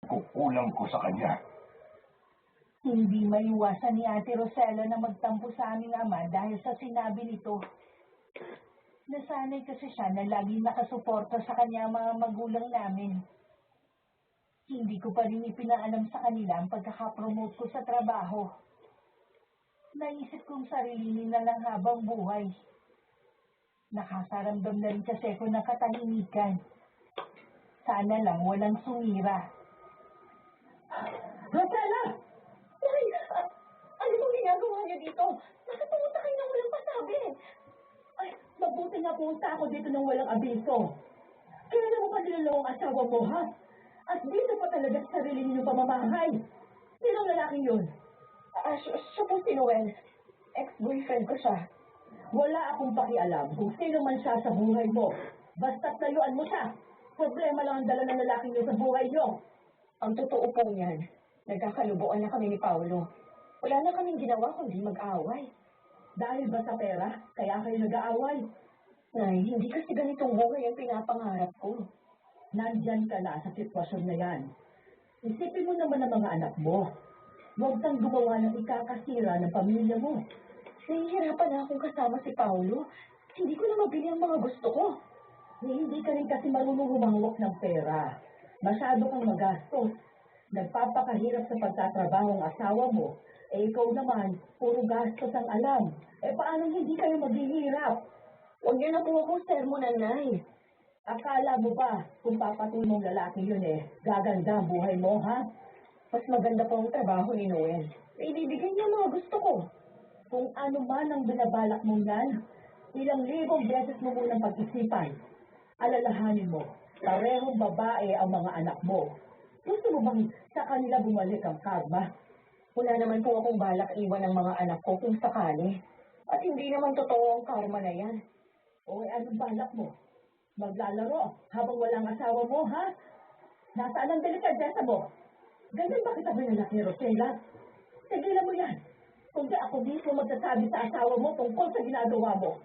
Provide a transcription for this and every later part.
Kukulang ko sa kanya. Hindi maiwasan ni Ate Rosella na magtampo sa aming ama dahil sa sinabi nito. Nasanay kasi siya na laging nakasuporta sa kanya ang mga magulang namin. Hindi ko pa rin ipinaalam sa kanila ang pagkakapromote ko sa trabaho. Naisip kong sarilinin na lang habang buhay. Nakakaramdam na rin kasi ako ng katahimikan. Sana lang walang sumira. Rosella! Ay, ano bang ginagawa niyo dito? Bakit pumunta kayo nang walang pasabi? Ay, mabuti nga pumunta ako dito nang walang abiso. Kailan mo pa niloloko ang asawa mo, ha? At dito pa talaga sa sarili ninyong pamamahay. Sinong lalaking yun? Siya po si Noel. Ex-boyfriend ko siya. Wala akong pakialam kung sino man siya sa buhay mo. Basta't layuan mo siya. Problema lang ang dala ng lalaking yun sa buhay niyo. Ang totoo po niyan, nagkakalubuan na kami ni Paolo. Wala na kaming ginawa kundi mag-away. Dahil ba sa pera, kaya kayo nag-aaway? Nay, hindi kasi ganitong buhay ang pinapangarap ko. Nandyan ka na sa sitwasyon na yan. Isipin mo naman ang mga anak mo. Huwag kang gumawa ng ikakasira ng pamilya mo. Nahihirapan na akong kasama si Paolo. Hindi ko na mabili ang mga gusto ko. Hindi ka rin kasi marunong humangwak ng pera. Masyado kang magastos. Nagpapakahirap sa pagtatrabaho ang asawa mo. Ikaw naman, puro gastos ang alam. Paano hindi kayo maghihirap? Huwag niyo na po akong sermonan, Nay. Akala mo ba, kung papatuloy mong lalaki yun gaganda ang buhay mo, ha? Mas maganda po ang trabaho ni Noel. Ibibigay niya mga gusto ko. Kung ano man ang binabalak mong yan, ilang libong beses mo munang pag-isipan. Alalahanin mo, parehong babae ang mga anak mo. Gusto mo bang sa kanila bumalik ang karma? Wala naman po akong balak iwan ng mga anak ko kung sakali. At hindi naman totoo ang karma na yan. O anong balak mo? Maglalaro habang walang asawa mo, ha? Nasaan ang delikadesa mo? Ganyan ba kita binanak ni Rosella? Tigilan mo yan. Kundi ako mismo magsasabi sa asawa mo tungkol sa ginagawa mo.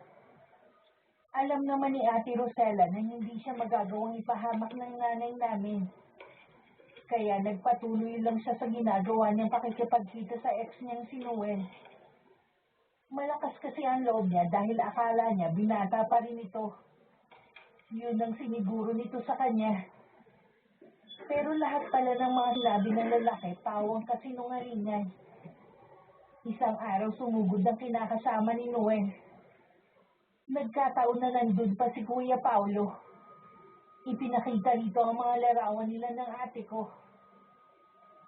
Alam naman ni Ate Rosella na hindi siya magagawang ipahamak ng nanay namin. Kaya nagpatuloy lang siya sa ginagawa niyang pakikipagkita sa ex niyang si Noel. Malakas kasi ang loob niya dahil akala niya binata pa rin ito. Yun ang siniguro nito sa kanya. Pero lahat pala ng mga sinabi ng lalaki pawang kasinungalingan. Isang araw sumugod ang kinakasama ni Noel. Nagkataon na nandun pa si Kuya Paulo. Ipinakita rito ang mga larawan nila ng ate ko.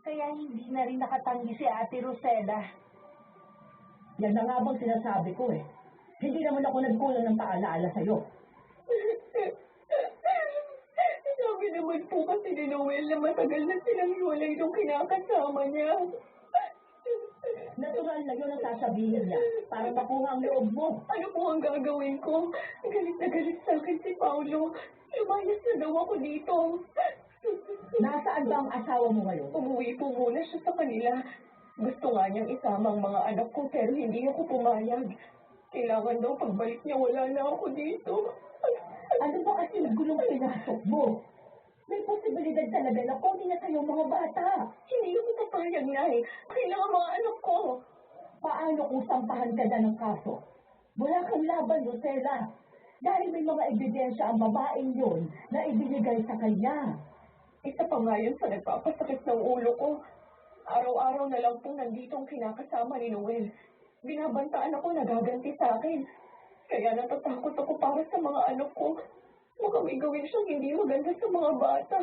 Kaya hindi na rin nakatanggi si Ate Rosella. Yan na nga bang sinasabi ko Hindi naman ako nagkulang ng paalaala sa'yo. Sabi naman po kasi ni Noel na matagal na silang hiwalay nung kinakasama niya. Natural na yun ang sasabihin niya para makuha ang loob mo. Ano po ang gagawin ko? Galit na galit sa akin si Paolo. Lumayas na daw ako dito. Nasaan ba ang asawa mo ngayon? Umuwi po muna siya sa kanila. Gusto nga niyang isama ang mga anak ko pero hindi ako pumayag. Kailangan daw pagbalik niya wala na ako dito. Ano ba kasi nagulong pinasok mo? May posibilidad talaga na kunin na kayo mga bata. Hindi ako papayag na Kailangan mga anak ko. Paano kung sampahan ka na ng kaso? Wala kang laban, Rosella. Dahil may mga ebidensya ang babaeng yun na ibinigay sa kanya. Isa pa nga yun sa nagpapasakit ng ulo ko. Araw-araw na lang pong nandito ang kinakasama ni Noel. Binabantaan ako nagaganti sa akin. Kaya natatakot ako para sa mga anak ko. Baka may gawin siyang hindi maganda sa mga bata.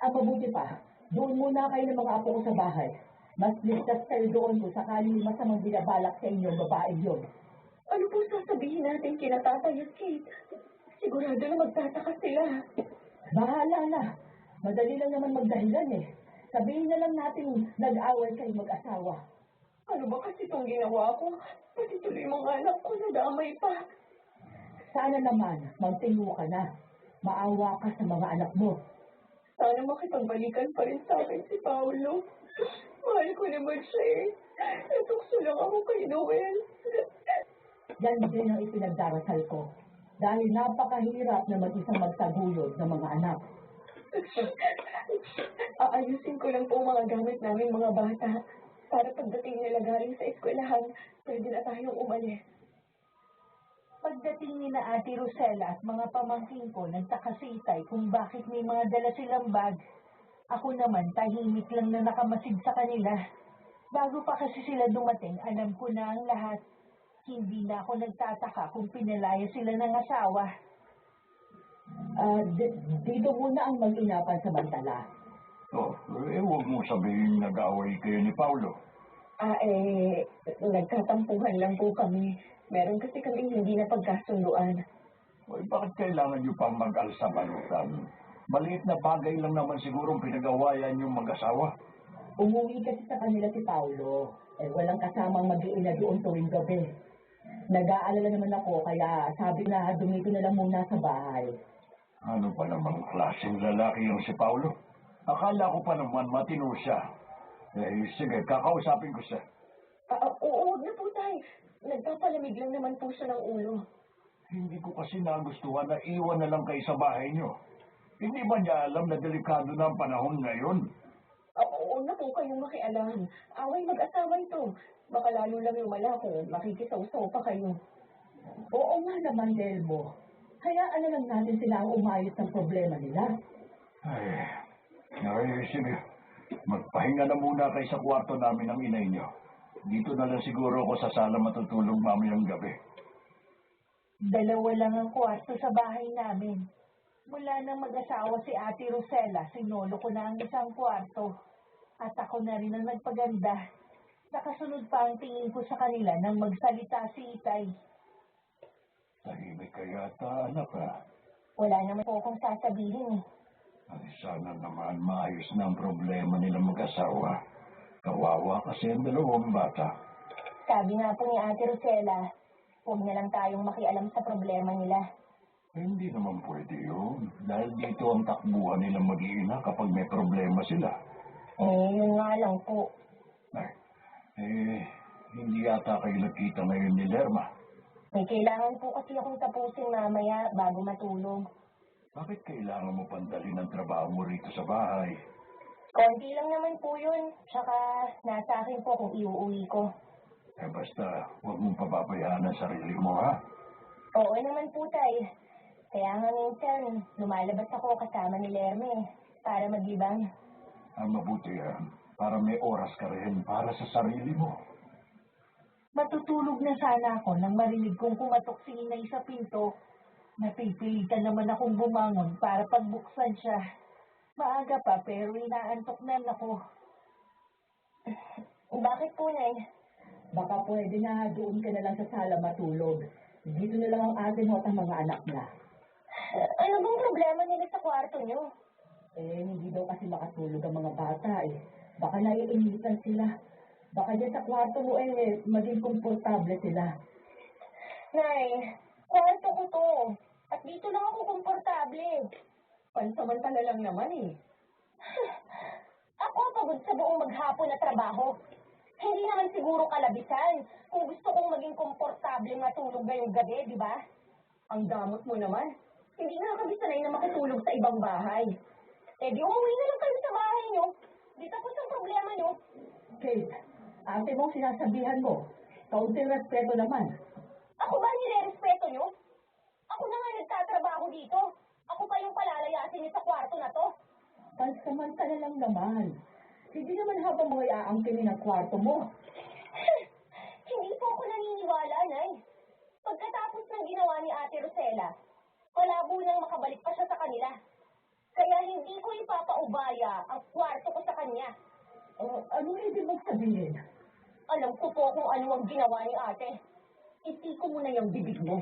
Ang mabuti pa, doon muna kayo ng mga apo ko sa bahay. Mas ligtas kayo doon kung sakaling masamang binabalak sa inyo ang babaeng yun. Ano po sasabihin natin kina Tatay at Kate? Sigurado na magtataka sila. Bahala na. Madali lang naman magdahilan Sabihin na lang natin nag-away kayo mag-asawa. Ano ba kasi itong ginawa ko? Pati tuloy mga anak ko nadamay pa. Sana naman, magtingo ka na. Maawa ka sa mga anak mo. Sana makipagbalikan pa rin sa akin si Paolo. Mahal ko naman siya Natukso lang ako kay Noel. Yan din ang ipinagdarasal ko. Dahil napakahirap na mag-isang magtaguyod ng mga anak. ko lang po ang mga gamit namin mga bata. Para pagdating nila galing sa eskwelahan, pwede na tayong umalis. Pagdating ni na Ate Rosella at mga pamangkin ko, nagtaka si Itay kung bakit may mga dala silang bag. Ako naman, tahimik lang na nakamasid sa kanila. Bago pa kasi sila dumating, alam ko na ang lahat. Hindi na ako nagtataka kung pinalaya sila ng asawa. Dito muna ang mag-ina pansamantala. Huwag mong sabihin nag-away kayo ni Paulo. Nagkatampuhan lang po kami. Meron kasi kami hindi na pagkasunduan. Bakit kailangan niyo pang mag-alsa-balutan? Maliit na bagay lang naman sigurong pinag-awayan yung mag-asawa. Umuwi kasi sa kanila si Paulo. Walang kasamang mag-iina doon tuwing gabi. Nag-aalala naman ako, kaya sabi na dumito na lang muna sa bahay. Ano pa namang klaseng lalaki yung si Paulo? Akala ko pa naman matino siya. Sige, kakausapin ko siya. Oo, huwag na po tayo. Nagpapalamig lang naman po siya ng ulo. Hindi ko kasi nagustuhan na iwan na lang kayo sa bahay niyo. Hindi ba niya alam na delikado na ang panahon ngayon? Oo na po kayong makialam. Away mag-asawa ito. Baka lalo lang yung mala kung makikisaw-saw pa kayo. Oo nga naman, Delmo. Hayaan na lang natin sila ang umayos ng problema nila. Sige. Magpahinga na muna kayo sa kwarto namin ng inay niyo. Dito na lang siguro ako sa sala matutulog mamayang gabi. Dalawa lang ang kwarto sa bahay namin. Mula nang mag-asawa si Ate Rosella, sinolo ko na ang isang kwarto. At ako na rin ang nagpaganda. Nakasunod pa ang tingin ko sa kanila nang magsalita si Itay. Tahimik ka yata, anak ha? Wala naman po akong sasabihin eh. Ay, sana naman maayos na ang problema nilang mag-asawa. Kawawa kasi ang dalawang bata. Sabi nga po ni Ate Rosella, huwag na lang tayong makialam sa problema nila. Hindi naman pwede yun. Dahil dito ang takbuhan nilang mag-iina kapag may problema sila. Yun nga lang po. Hindi yata kayo nagkita ngayon ni Lerma. May kailangan po kasi akong tapusin mamaya bago matulog. Bakit kailangan mo pandalhin ang trabaho mo rito sa bahay? Konti lang naman po yun. Tsaka nasa akin po kung iuuwi ko. Basta, huwag mong pababayaan ang sarili mo, ha? Oo naman po, Tay. Kaya nga minsan, lumalabas ako kasama ni Lerme para maglibang. Mabuti yan. Para may oras ka rin para sa sarili mo. Matutulog na sana ako nang marinig kong kumatok si Inay sa pinto. Napipilitan naman akong bumangon para pagbuksan siya. Maaga pa pero inaantok na ako. Bakit po, Nay? Baka pwede na doon ka na lang sa sala matulog. Dito na lang ang atin at ang mga anak na. Ano bang problema nila sa kwarto niyo? Hindi daw kasi makatulog ang mga bata eh. Baka naiinitan sila. Baka dyan sa kwarto mo maging komportable sila. Nay, kwarto ko to. At dito lang ako komportable. Pansamantala lang naman eh. Ako pagod sa buong maghapon na trabaho. Hindi naman siguro kalabisan kung gusto kong maging komportable matulog ngayong gabi, di ba? Ang damot mo naman. Hindi nga kami sanay na makatulog sa ibang bahay. Di umuwi na lang kayo sa bahay nyo. Di tapos ang problema nyo. Kate, ate mong sinasabihan mo. Kaunting respeto naman. Ako ba nire-respeto nyo? Ako na nga nagtatrabaho dito. Ako pa yung palalayasin niyo sa kwarto na to. Pansamantala lang naman. Hindi naman habang mo iaangkinin ang kwarto mo. Hindi po ako naniniwala, Nay. Pagkatapos ng ginawa ni Ate Rosella, malabo nang makabalik pa siya sa kanila. Kaya hindi ko ipapaubaya ang kwarto ko sa kanya. Anong ibig mong sabihin? Alam ko po kung ano ang ginawa ni Ate. Itiko mo na yung bibig mo.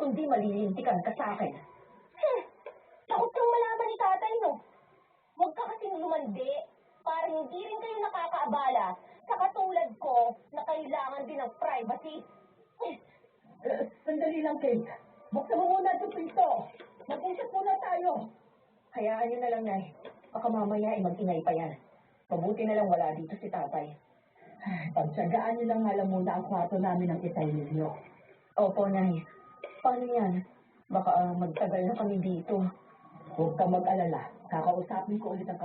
Kundi malilintikan ka sa akin. Takot kang malaman ni Tatay, no? Huwag ka kasing lumandi para hindi rin kayo nakakaabala sa katulad ko na kailangan din ng privacy. Sandali lang, Kate. Buksan mo muna ito, Prito. Mag-usap muna tayo. Hayaan nyo na lang, Nay. Baka mamaya mag-ingay pa yan. Mabuti na lang wala dito si Tatay. Pagtsagaan nyo lang alam muna ang kwarto namin ng Itay ninyo. Opo, Nay. Paano yan? Baka magtagal na kami dito. Huwag ka mag-alala. Kakausapin ko ulit ang kapatid.